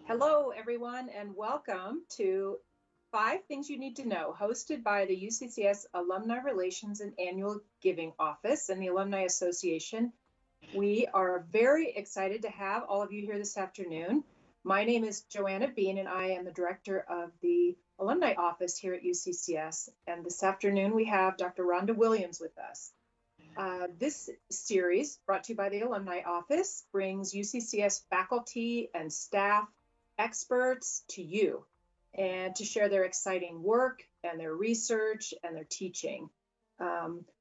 Hello, everyone, and welcome to Five Things You Need to Know, hosted by the UCCS Alumni Relations and Annual Giving Office and the Alumni Association. We are very excited to have all of you here this afternoon. My name is Joanna Bean, and I am the director of the Alumni Office here at UCCS. And this afternoon, we have Dr. Rhonda Williams with us. This series, brought to you by the Alumni Office, brings UCCS faculty and staff experts to you and to share their exciting work and their research and their teaching.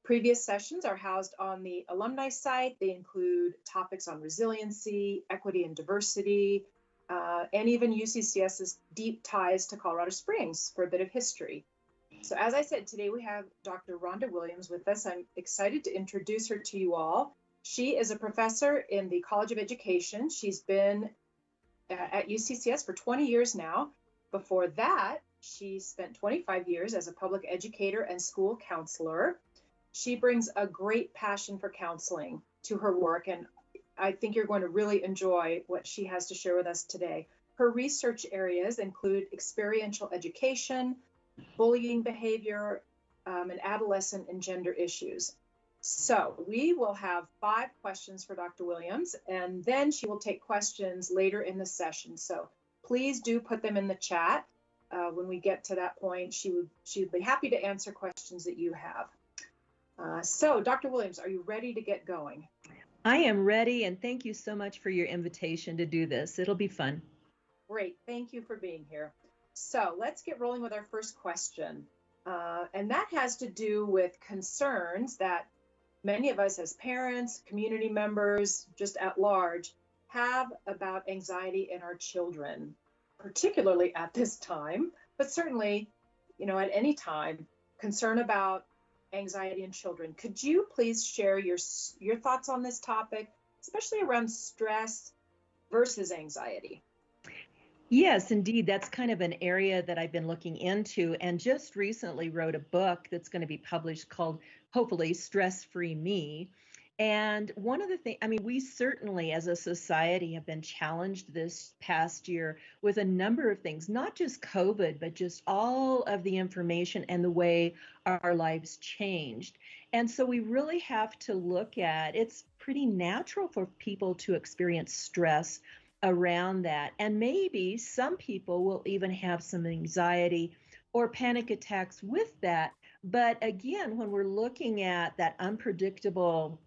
Previous sessions are housed on the alumni site. They include topics on resiliency, equity and diversity, and even UCCS's deep ties to Colorado Springs for a bit of history. So as I said, today we have Dr. Rhonda Williams with us. I'm excited to introduce her to you all. She is a professor in the College of Education. She's been at UCCS for 20 years now. Before that, she spent 25 years as a public educator and school counselor. She brings a great passion for counseling to her work, and I think you're going to really enjoy what she has to share with us today. Her research areas include experiential education, bullying behavior, and adolescent and gender issues. So we will have 5 questions for Dr. Williams, and then she will take questions later in the session. So please do put them in the chat. When we get to that point, she'd be happy to answer questions that you have. So Dr. Williams, are you ready to get going? I am ready, and thank you so much for your invitation to do this. It'll be fun. Great, thank you for being here. So let's get rolling with our first question. And that has to do with concerns that many of us as parents, community members, just at large, have about anxiety in our children, particularly at this time, but certainly, at any time, concern about anxiety in children. Could you please share your thoughts on this topic, especially around stress versus anxiety? Yes, indeed. That's kind of an area that I've been looking into, and just recently wrote a book that's going to be published called, hopefully, Stress-Free Me. And one of the things, we certainly as a society have been challenged this past year with a number of things, not just COVID, but just all of the information and the way our lives changed. And so we really have to look at, it's pretty natural for people to experience stress around that. And maybe some people will even have some anxiety or panic attacks with that. But again, when we're looking at that unpredictable,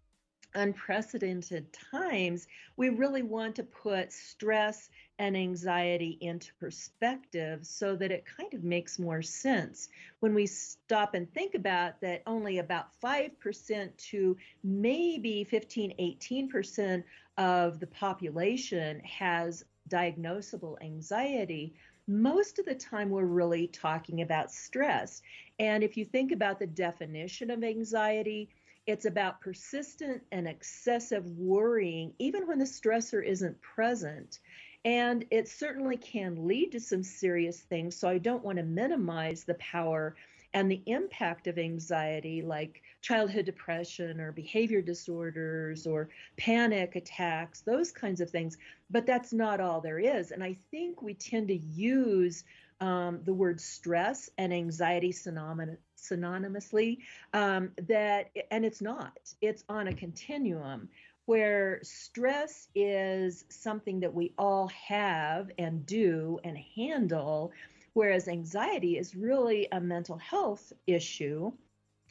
unprecedented times, we really want to put stress and anxiety into perspective so that it kind of makes more sense when we stop and think about that only about 5% to maybe 15, 18% of the population has diagnosable anxiety. Most of the time, we're really talking about stress. And if you think about the definition of anxiety, it's about persistent and excessive worrying, even when the stressor isn't present. And it certainly can lead to some serious things. So I don't want to minimize the power and the impact of anxiety, like childhood depression or behavior disorders or panic attacks, those kinds of things. But that's not all there is. And I think we tend to use the word stress and anxiety synonymously, and it's not. It's on a continuum where stress is something that we all have and do and handle, whereas anxiety is really a mental health issue.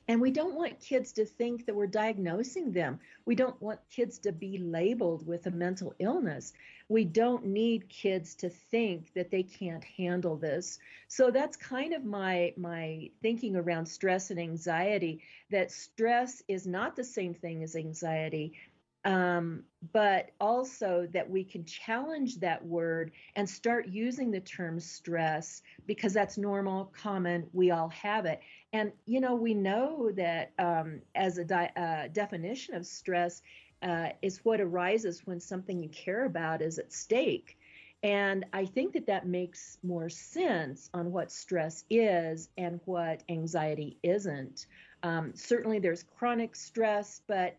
And we don't want kids to think that we're diagnosing them. We don't want kids to be labeled with a mental illness. We don't need kids to think that they can't handle this. So that's kind of my thinking around stress and anxiety, that stress is not the same thing as anxiety. But also that we can challenge that word and start using the term stress because that's normal, common, we all have it. And, we know that as a definition of stress is what arises when something you care about is at stake. And I think that makes more sense on what stress is and what anxiety isn't. Certainly there's chronic stress, but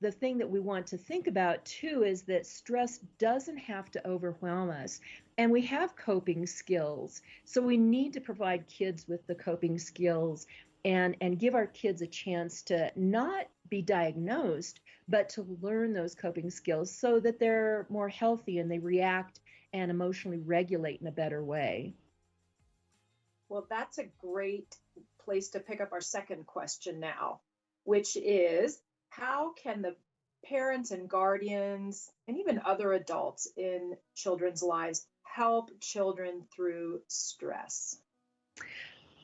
the thing that we want to think about too is that stress doesn't have to overwhelm us. and we have coping skills. So we need to provide kids with the coping skills and give our kids a chance to not be diagnosed, but to learn those coping skills so that they're more healthy and they react and emotionally regulate in a better way. Well, that's a great place to pick up our second question now, which is how can the parents and guardians and even other adults in children's lives help children through stress?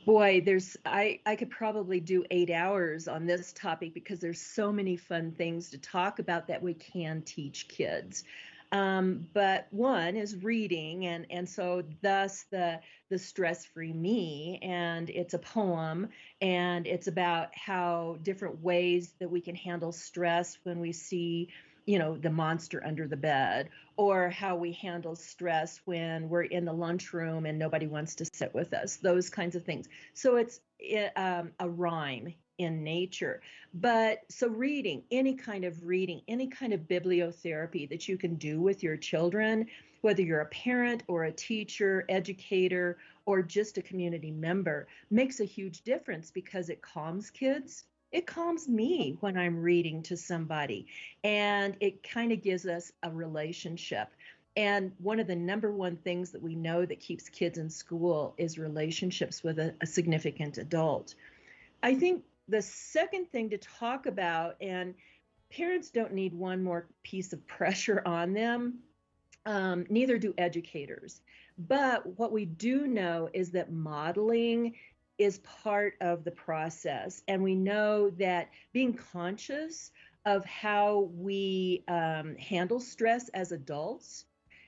Boy, I could probably do 8 hours on this topic because there's so many fun things to talk about that we can teach kids. But one is reading, and so thus the stress-free me, and it's a poem, and it's about how different ways that we can handle stress when we see, the monster under the bed, or how we handle stress when we're in the lunchroom and nobody wants to sit with us, those kinds of things. So it's a rhyme in nature. But so reading, any kind of bibliotherapy that you can do with your children, whether you're a parent or a teacher, educator, or just a community member, makes a huge difference because it calms kids. It calms me when I'm reading to somebody, and it kind of gives us a relationship. And one of the number one things that we know that keeps kids in school is relationships with a significant adult. I think the second thing to talk about, and parents don't need one more piece of pressure on them, neither do educators. But what we do know is that modeling is part of the process. And we know that being conscious of how we handle stress as adults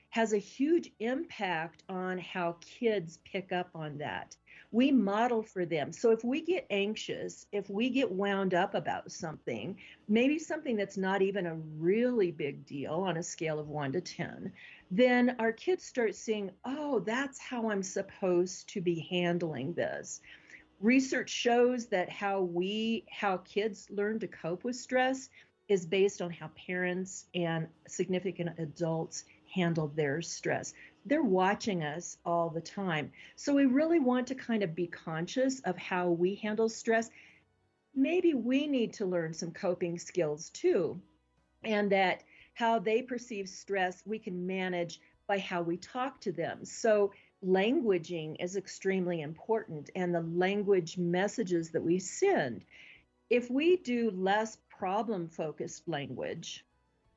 has a huge impact on how kids pick up on that. We model for them. So if we get anxious, if we get wound up about something, maybe something that's not even a really big deal on a scale of 1 to 10, then our kids start seeing, oh, that's how I'm supposed to be handling this. Research shows that how kids learn to cope with stress is based on how parents and significant adults handle their stress. They're watching us all the time. So we really want to kind of be conscious of how we handle stress. Maybe we need to learn some coping skills too, and that how they perceive stress we can manage by how we talk to them. So languaging is extremely important, and the language messages that we send. If we do less problem focused language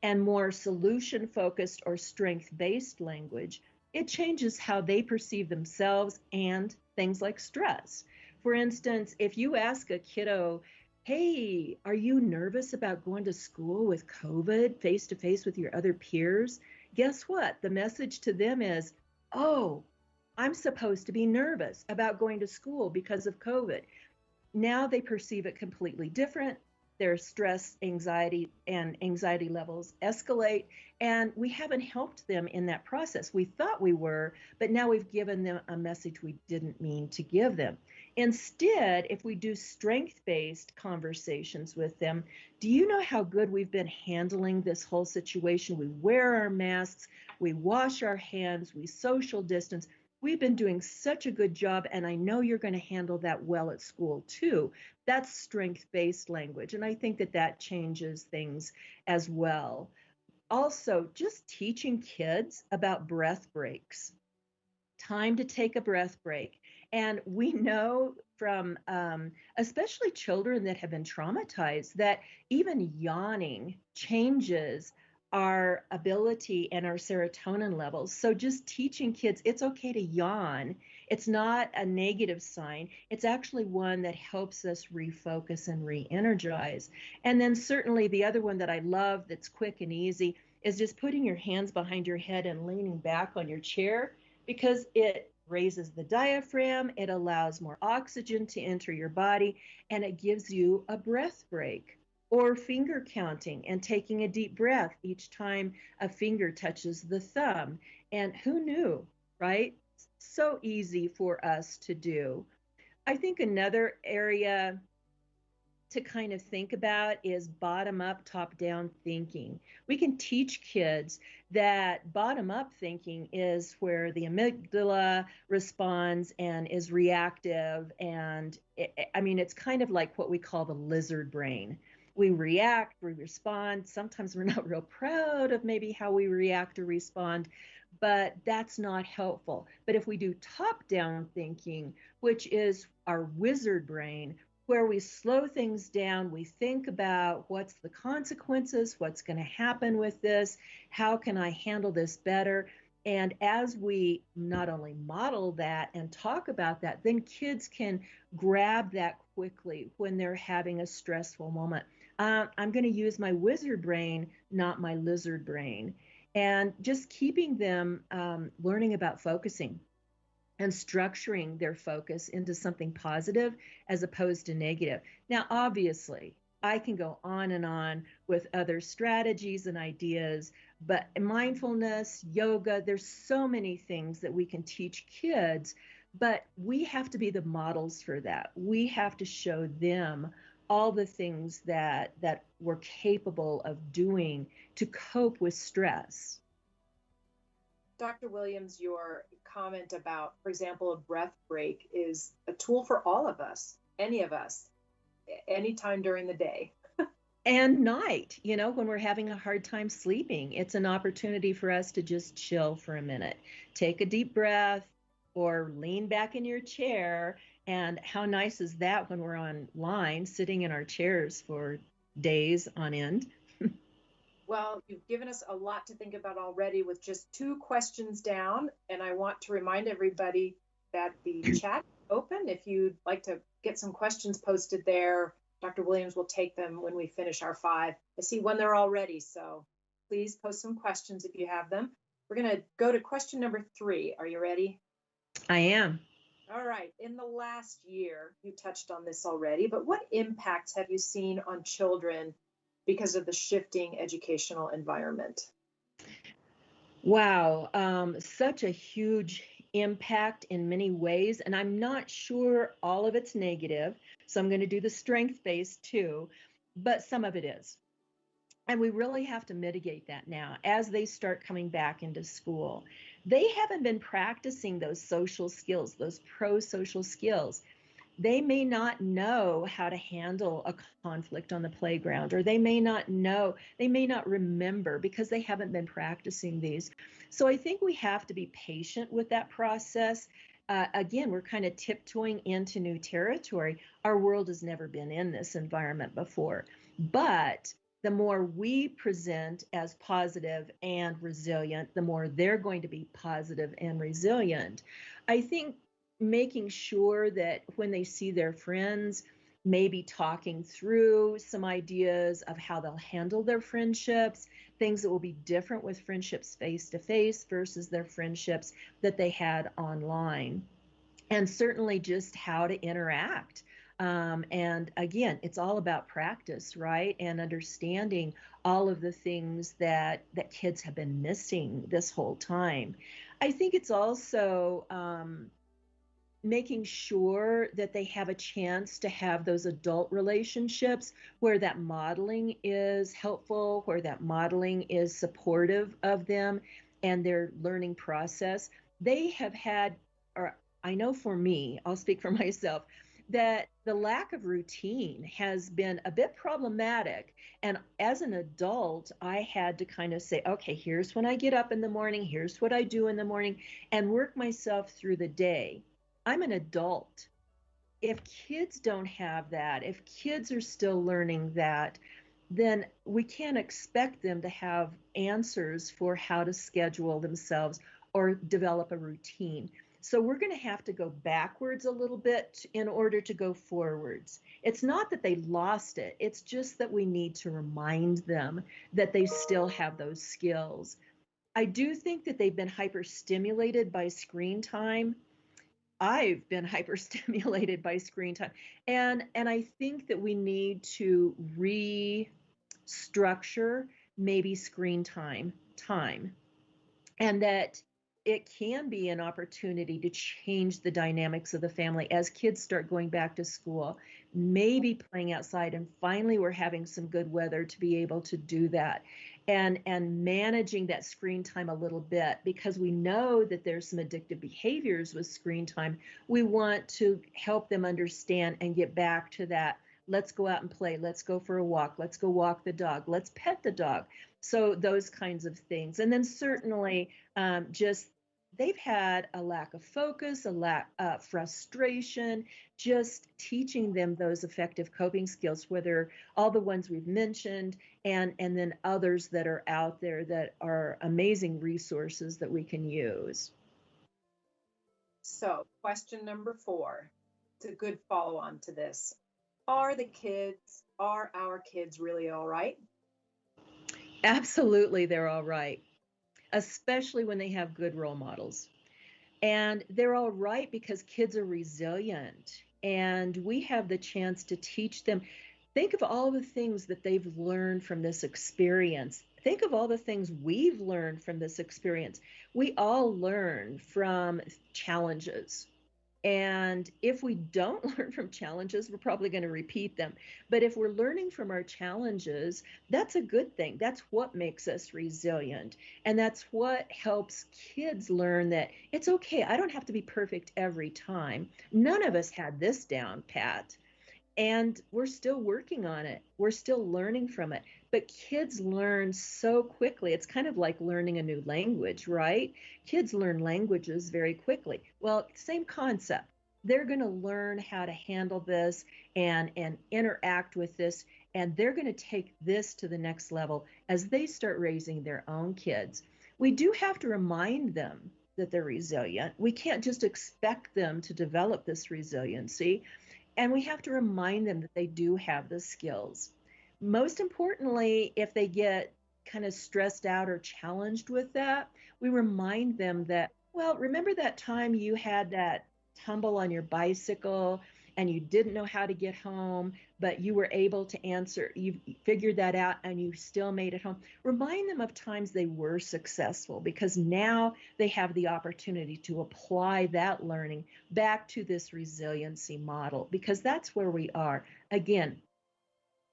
and more solution focused or strength based language, it changes how they perceive themselves and things like stress. For instance, if you ask a kiddo, hey, are you nervous about going to school with COVID face to face with your other peers? Guess what? The message to them is, oh, I'm supposed to be nervous about going to school because of COVID. Now they perceive it completely different. Their stress, anxiety levels escalate, and we haven't helped them in that process. We thought we were, but now we've given them a message we didn't mean to give them. Instead, if we do strength-based conversations with them, do you know how good we've been handling this whole situation? We wear our masks, we wash our hands, we social distance. We've been doing such a good job, and I know you're going to handle that well at school too. That's strength-based language, and I think that that changes things as well. Also, just teaching kids about breath breaks, time to take a breath break. And we know from especially children that have been traumatized that even yawning changes our ability and our serotonin levels. So just teaching kids it's okay to yawn. It's not a negative sign. It's actually one that helps us refocus and re-energize. And then certainly the other one that I love that's quick and easy is just putting your hands behind your head and leaning back on your chair, because it raises the diaphragm, it allows more oxygen to enter your body, and it gives you a breath break. Or finger counting and taking a deep breath each time a finger touches the thumb. And who knew, right? So easy for us to do. I think another area to kind of think about is bottom up, top down thinking. We can teach kids that bottom up thinking is where the amygdala responds and is reactive. And I mean, it's kind of like what we call the lizard brain. We react, we respond. Sometimes we're not real proud of maybe how we react or respond, but that's not helpful. But if we do top down thinking, which is our wizard brain, where we slow things down, we think about what's the consequences, what's going to happen with this, how can I handle this better? And as we not only model that and talk about that, then kids can grab that quickly when they're having a stressful moment. I'm going to use my wizard brain, not my lizard brain. And just keeping them learning about focusing and structuring their focus into something positive as opposed to negative. Now, obviously, I can go on and on with other strategies and ideas, but mindfulness, yoga, there's so many things that we can teach kids, but we have to be the models for that. We have to show them all the things that we're capable of doing to cope with stress. Dr. Williams, your comment about, for example, a breath break is a tool for all of us, any of us, anytime during the day. And night, when we're having a hard time sleeping, it's an opportunity for us to just chill for a minute, take a deep breath, or lean back in your chair. And how nice is that when we're online, sitting in our chairs for days on end? Well, you've given us a lot to think about already with just 2 questions down. And I want to remind everybody that the chat is open. If you'd like to get some questions posted there, Dr. Williams will take them when we finish our 5. I see one there already, so please post some questions if you have them. We're going to go to question number 3. Are you ready? I am. All right. In the last year, you touched on this already, but what impacts have you seen on children because of the shifting educational environment? Wow, such a huge impact in many ways. And I'm not sure all of it's negative. So I'm going to do the strength based too, but some of it is. And we really have to mitigate that now as they start coming back into school. They haven't been practicing those social skills, those pro social skills. They may not know how to handle a conflict on the playground, or they may not remember because they haven't been practicing these. So I think we have to be patient with that process. Again, we're kind of tiptoeing into new territory. Our world has never been in this environment before. But the more we present as positive and resilient, the more they're going to be positive and resilient. I think making sure that when they see their friends, maybe talking through some ideas of how they'll handle their friendships, things that will be different with friendships face to face versus their friendships that they had online. And certainly just how to interact. And again, it's all about practice, right? And understanding all of the things that kids have been missing this whole time. I think it's also making sure that they have a chance to have those adult relationships where that modeling is helpful, where that modeling is supportive of them and their learning process. They have had, or I know for me, I'll speak for myself, that the lack of routine has been a bit problematic. And as an adult, I had to kind of say, okay, here's when I get up in the morning, here's what I do in the morning, and work myself through the day. I'm an adult. If kids don't have that, if kids are still learning that, then we can't expect them to have answers for how to schedule themselves or develop a routine. So we're going to have to go backwards a little bit in order to go forwards. It's not that they lost it. It's just that we need to remind them that they still have those skills. I do think that they've been hyperstimulated by screen time. I've been hyperstimulated by screen time. And I think that we need to restructure maybe screen time. And that it can be an opportunity to change the dynamics of the family as kids start going back to school, maybe playing outside, and finally we're having some good weather to be able to do that. And managing that screen time a little bit, because we know that there's some addictive behaviors with screen time. We want to help them understand and get back to that. Let's go out and play. Let's go for a walk. Let's go walk the dog. Let's pet the dog. So those kinds of things. And then certainly just they've had a lack of focus, a lack frustration, just teaching them those effective coping skills, whether all the ones we've mentioned and then others that are out there that are amazing resources that we can use. So, question number 4. It's a good follow on to this. Are our kids really all right? Absolutely, they're all right, especially when they have good role models. And they're all right because kids are resilient and we have the chance to teach them. Think of all the things that they've learned from this experience. Think of all the things we've learned from this experience. We all learn from challenges. And if we don't learn from challenges, we're probably going to repeat them. But if we're learning from our challenges, that's a good thing. That's what makes us resilient. And that's what helps kids learn that it's okay. I don't have to be perfect every time. None of us had this down pat. And we're still working on it. We're still learning from it. But kids learn so quickly. It's kind of like learning a new language, right? Kids learn languages very quickly. Well, same concept. They're going to learn how to handle this and interact with this, and they're going to take this to the next level as they start raising their own kids. We do have to remind them that they're resilient. We can't just expect them to develop this resiliency. And we have to remind them that they do have the skills. Most importantly, if they get kind of stressed out or challenged with that, we remind them that, well, remember that time you had that tumble on your bicycle and you didn't know how to get home, but you were able to answer, you figured that out and you still made it home. Remind them of times they were successful because now they have the opportunity to apply that learning back to this resiliency model because that's where we are. Again,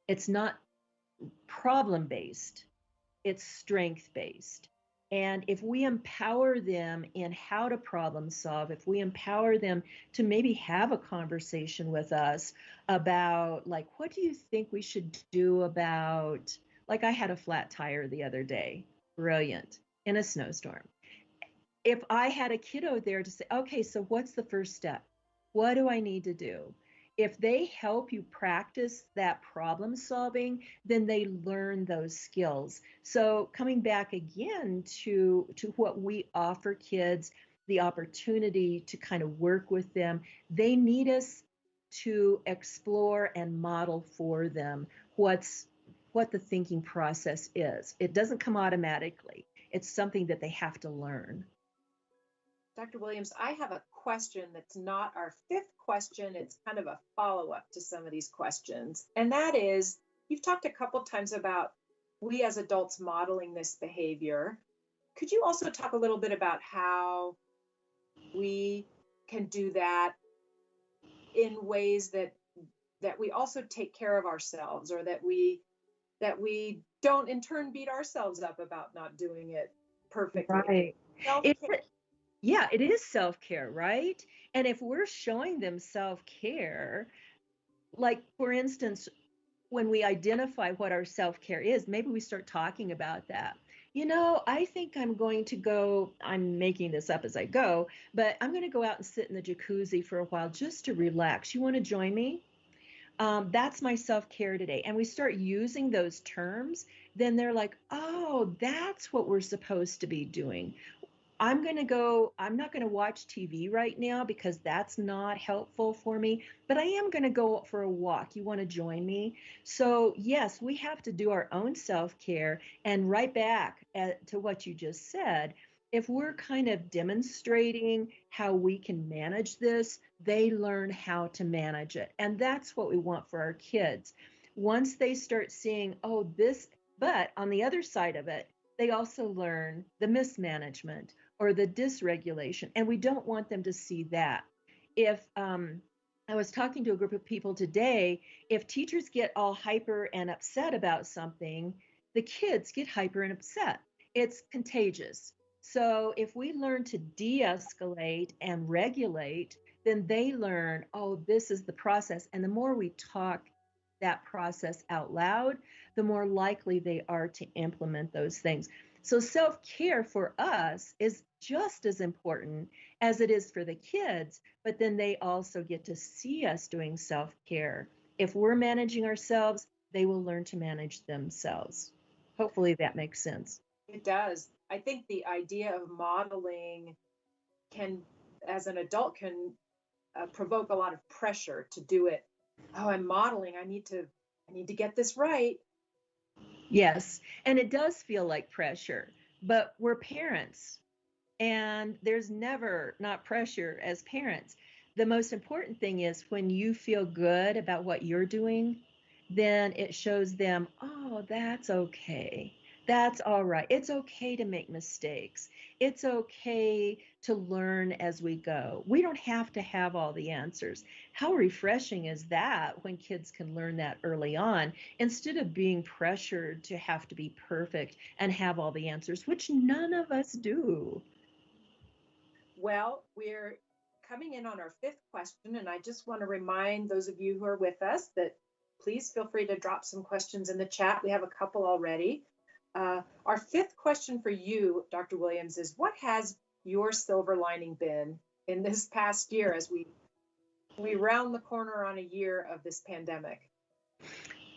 it's not problem based, it's strength based. And if we empower them in how to problem solve, if we empower them to maybe have a conversation with us about, like, what do you think we should do about, like, I had a flat tire the other day, brilliant, in a snowstorm. If I had a kiddo there to say, okay, so what's the first step? What do I need to do? If they help you practice that problem solving, then they learn those skills. So coming back again to what we offer kids, the opportunity to kind of work with them, they need us to explore and model for them what the thinking process is. It doesn't come automatically. It's something that they have to learn. Dr. Williams, I have a question that's not our 5th question. It's kind of a follow-up to some of these questions. And that is, you've talked a couple times about we as adults modeling this behavior. Could you also talk a little bit about how we can do that in ways that we also take care of ourselves, or that we don't in turn beat ourselves up about not doing it perfectly? Right. Self-care. Yeah, it is self-care, right? And if we're showing them self-care, like for instance, when we identify what our self-care is, maybe we start talking about that. I think I'm making this up as I go, but I'm going to go out and sit in the jacuzzi for a while just to relax. You want to join me? That's my self-care today. And we start using those terms, then they're like, oh, that's what we're supposed to be doing. I'm not going to watch TV right now because that's not helpful for me, but I am going to go for a walk. You want to join me? So, yes, we have to do our own self care. And right back to what you just said, if we're kind of demonstrating how we can manage this, they learn how to manage it. And that's what we want for our kids. Once they start seeing, oh, this, but on the other side of it, they also learn the mismanagement or the dysregulation, and we don't want them to see that. If I was talking to a group of people today, if teachers get all hyper and upset about something, the kids get hyper and upset. It's contagious. So if we learn to de-escalate and regulate, then they learn, oh, this is the process. And the more we talk that process out loud, the more likely they are to implement those things. So self care for us is just as important as it is for the kids, but then they also get to see us doing self care. If we're managing ourselves, they will learn to manage themselves. Hopefully that makes sense. It does. I think the idea of modeling can, as an adult, can provoke a lot of pressure to do it. Oh, I'm modeling. I need to get this right. Yes, and it does feel like pressure, but we're parents and there's never not pressure as parents. The most important thing is when you feel good about what you're doing, then it shows them, oh, that's okay. That's all right. It's okay to make mistakes. It's okay to learn as we go. We don't have to have all the answers. How refreshing is that when kids can learn that early on instead of being pressured to have to be perfect and have all the answers, which none of us do? Well, we're coming in on our fifth question, and I just want to remind those of you who are with us that please feel free to drop some questions in the chat. We have a couple already. Our fifth question for you, Dr. Williams, is what has your silver lining been in this past year as we round the corner on a year of this pandemic?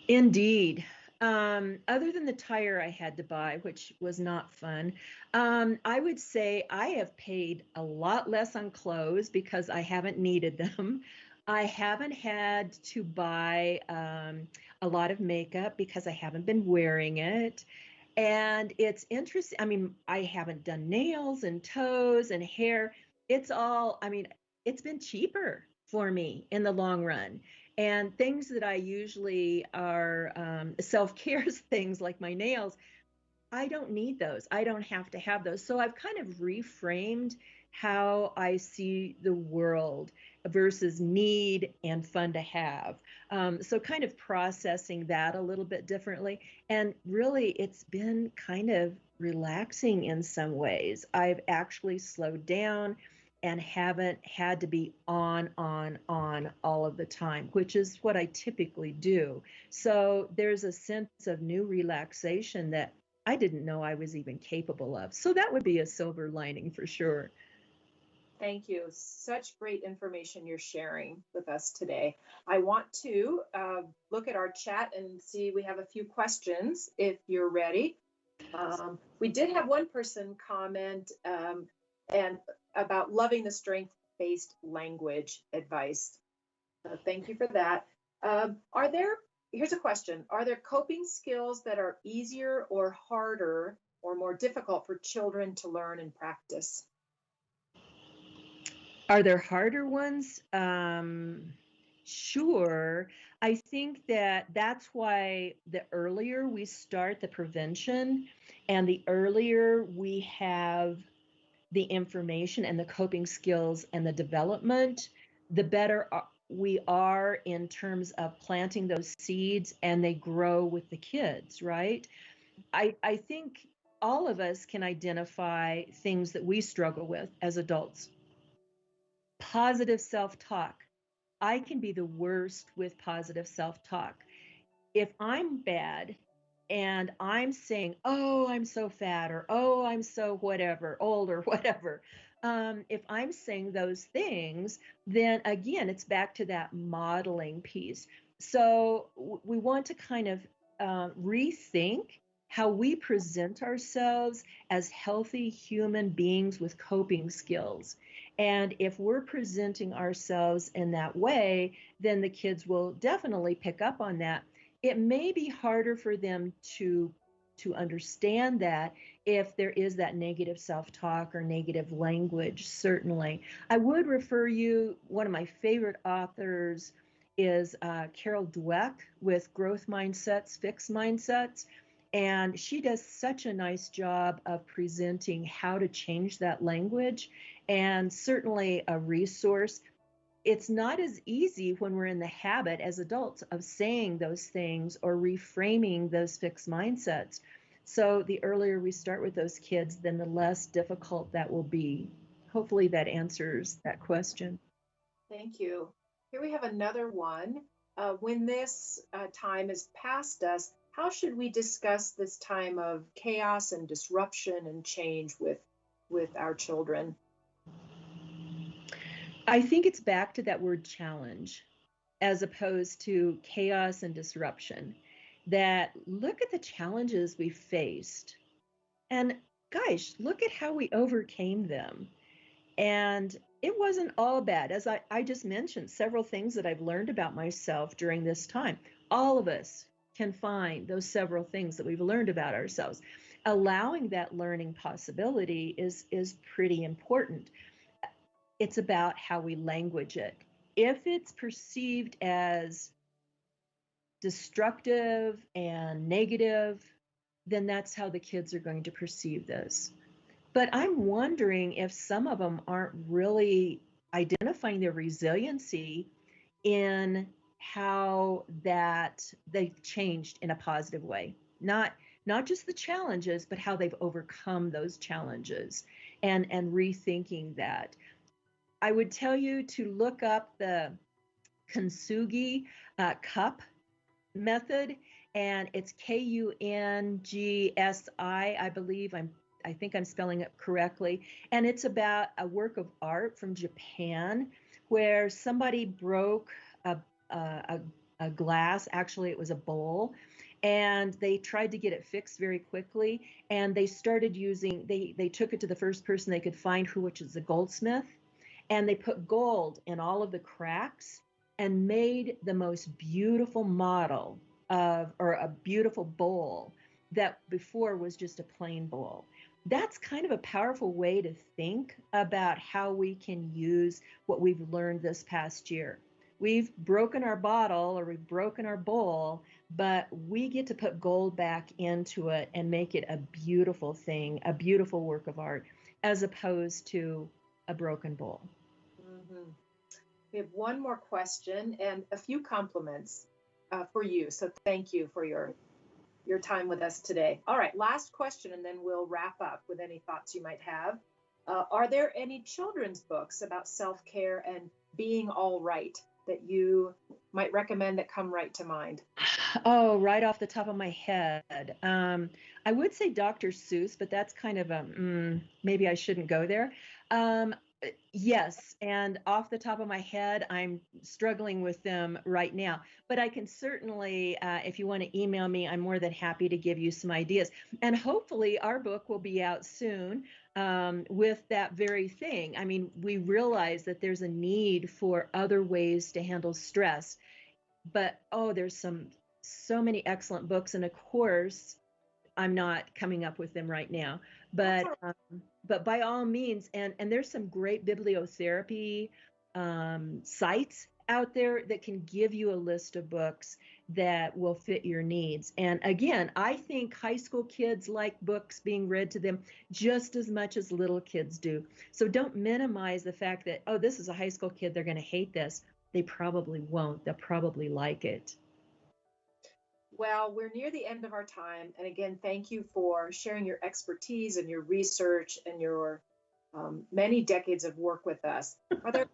Indeed. Other than the tire I had to buy, which was not fun, I would say I have paid a lot less on clothes because I haven't needed them. I haven't had to buy a lot of makeup because I haven't been wearing it. And it's interesting. I mean, I haven't done nails and toes and hair. It's all, I mean, it's been cheaper for me in the long run. And things that I usually are self care things like my nails, I don't need those. I don't have to have those. So I've kind of reframed how I see the world versus need and fun to have. So kind of processing that a little bit differently. And really, it's been kind of relaxing in some ways. I've actually slowed down and haven't had to be on all of the time, which is what I typically do. So there's a sense of new relaxation that I didn't know I was even capable of. So that would be a silver lining for sure. Thank you. Such great information you're sharing with us today. I want to look at our chat and see we have a few questions if you're ready. We did have one person comment and about loving the strength-based language advice. Thank you for that. Here's a question. Are there coping skills that are easier or harder or more difficult for children to learn and practice? Are there harder ones? Sure. I think that that's why the earlier we start the prevention and the earlier we have the information and the coping skills and the development, the better we are in terms of planting those seeds and they grow with the kids, right? I think all of us can identify things that we struggle with as adults. Positive self talk. I can be the worst with positive self talk. If I'm bad and I'm saying, oh, I'm so fat, or oh, I'm so whatever, old, or whatever, if I'm saying those things, then again, it's back to that modeling piece. So we want to kind of rethink how we present ourselves as healthy human beings with coping skills. And if we're presenting ourselves in that way, then the kids will definitely pick up on that. It may be harder for them to understand that if there is that negative self-talk or negative language. Certainly, I would refer you, one of my favorite authors is Carol Dweck with Growth Mindsets, Fixed Mindsets. And she does such a nice job of presenting how to change that language, and certainly a resource. It's not as easy when we're in the habit as adults of saying those things or reframing those fixed mindsets. So the earlier we start with those kids, then the less difficult that will be. Hopefully that answers that question. Thank you. Here we have another one. When this time is past us, how should we discuss this time of chaos and disruption and change with our children? I think it's back to that word challenge as opposed to chaos and disruption. That look at the challenges we faced, and gosh, look at how we overcame them. And it wasn't all bad. As I just mentioned, several things that I've learned about myself during this time. All of us can find those several things that we've learned about ourselves. Allowing that learning possibility is pretty important. It's about how we language it. If it's perceived as destructive and negative, then that's how the kids are going to perceive this. But I'm wondering if some of them aren't really identifying their resiliency in how that they've changed in a positive way. Not just the challenges, but how they've overcome those challenges, and rethinking that. I would tell you to look up the Kintsugi cup method, and it's Kungsi, I believe. I think I'm spelling it correctly, and it's about a work of art from Japan where somebody broke a, a, a glass. Actually, it was a bowl, and they tried to get it fixed very quickly. And they started using they took it to the first person they could find, which is a goldsmith, and they put gold in all of the cracks and made the most beautiful model of, or a beautiful bowl that before was just a plain bowl. That's kind of a powerful way to think about how we can use what we've learned this past year. We've broken our bottle or we've broken our bowl, but we get to put gold back into it and make it a beautiful thing, a beautiful work of art, as opposed to a broken bowl. Mm-hmm. We have one more question and a few compliments for you. So thank you for your time with us today. All right, last question, and then we'll wrap up with any thoughts you might have. Are there any children's books about self-care and being all right that you might recommend that come right to mind? Oh, right off the top of my head. I would say Dr. Seuss, but that's kind of a maybe I shouldn't go there. Um, yes, and off the top of my head, I'm struggling with them right now. But I can certainly, if you want to email me, I'm more than happy to give you some ideas. And hopefully, our book will be out soon with that very thing. I mean, we realize that there's a need for other ways to handle stress, but oh, there's so many excellent books, and of course I'm not coming up with them right now, but by all means, and there's some great bibliotherapy sites out there that can give you a list of books that will fit your needs. And again, I think high school kids like books being read to them just as much as little kids do. So don't minimize the fact that, oh, this is a high school kid, they're going to hate this. They probably won't. They'll probably like it. Well, we're near the end of our time. And again, thank you for sharing your expertise and your research and your many decades of work with us. Are there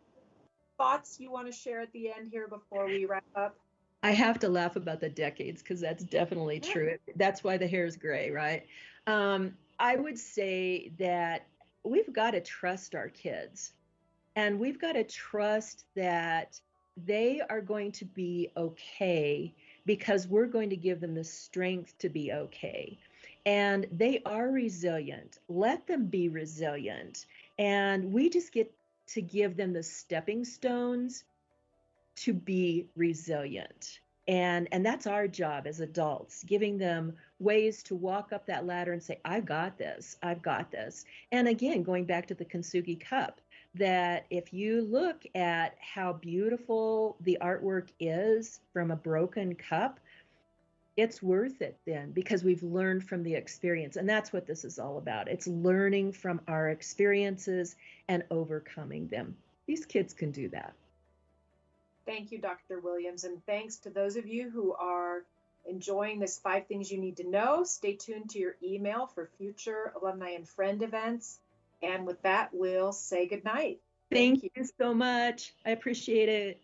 thoughts you want to share at the end here before we wrap up? I have to laugh about the decades because that's definitely true. That's why the hair is gray, right? I would say that we've got to trust our kids, and we've got to trust that they are going to be okay because we're going to give them the strength to be okay. And they are resilient. Let them be resilient. And we just get to give them the stepping stones to be resilient. And that's our job as adults, giving them ways to walk up that ladder and say, I've got this, I've got this. And again, going back to the Kintsugi cup, that if you look at how beautiful the artwork is from a broken cup, it's worth it then because we've learned from the experience. And that's what this is all about. It's learning from our experiences and overcoming them. These kids can do that. Thank you, Dr. Williams. And thanks to those of you who are enjoying this 5 things you need to know. Stay tuned to your email for future alumni and friend events. And with that, we'll say goodnight. Thank you so much. I appreciate it.